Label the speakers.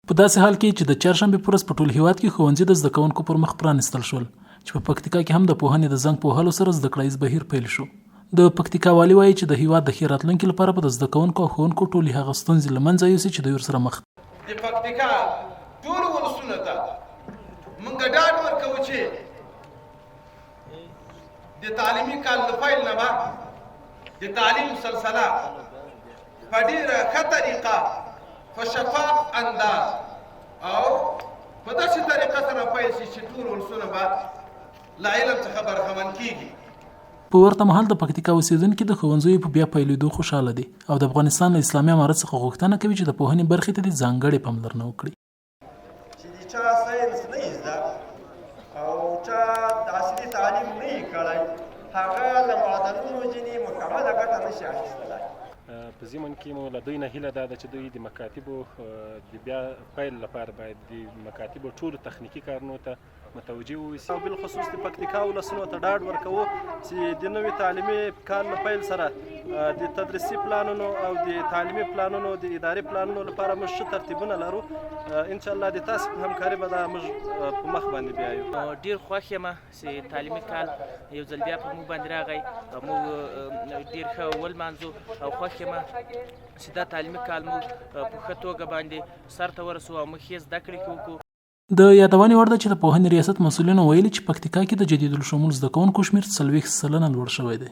Speaker 1: په داسې حال کې چې د چهارشنبې په ورځ په ټول هیواد کې ښوونځي د زده کوونکو پر مخ پرانیستل شول چې په پکتیکا کې هم د پوهنې د زنګ په وهلو سره زده کړایز بهیر پیل شو. د پکتیکا والي وایي چې د هیواد د ښې راتلونکي لپاره به د زده کوونکو او ښوونکو ټولې هغه ستونزې له منځه یوسي چې دوی ورسره مخ دي.
Speaker 2: د پکتیکا ټولو ولسونو ته موږ ډاډ ورکوو چې د تعلیمي کال له پیل نه به د تعلیم سلسله په ډېره ښه طریقه په شفاف انداز او په داسې طریقه سره پیل شي چې ټول ولسونه به له علم څخه برخمن کیږي.
Speaker 1: په ورته مهال د پکتیکا اوسیدونکي د ښوونځیو په بیا پیلېدو خوشحاله دي او د افغانستان له اسلامي امارت څخه غوښتنه کوي چې د پوهنې برخې ته دې ځانګړې پاملرنه وکړي.
Speaker 3: چې د چا ساینس نه یې زده او چا د عصري تعلیم نه یې کړی هغه له معدلونو ځینې مکمله ګټه نشي اخیستلی.
Speaker 4: په ضمن کې مو له دوی نه هیله دا ده چې دوی د مکاتبو د بیا پیل لپاره باید د مکاتبو ټولو تخنیکي کارونو ته متوجه واوسي
Speaker 5: او بالخصوص د پکتیکا ولسونو ته ډاډ ورکوو چې د نوي تعلیمي کال له پیل سره د تدریسي پلانونو او د تعلیمي پلانونو د اداري پلانونو لپاره موږ ښه ترتیبونه لرو. انشاءالله د تاسو په همکاري به دا موږ په مخ باندې بیایو.
Speaker 6: ډېر خوښ یم چې تعلیمي کال یو ځل بیا په موږ باندې راغی او موږ ډېر ښه ولمانځو او خوښ یم چې دا تعلیمي کال موږ په ښه توګه باندې سر ته ورسو او موږ ښې زده کړې وکړو.
Speaker 1: د یادونې وړ ده چې د پوهنې ریاست مسؤلینو ویلي چې پکتیکا کې د جدید الشمول زده کوونکو شمېر 40% لوړ شوی دی.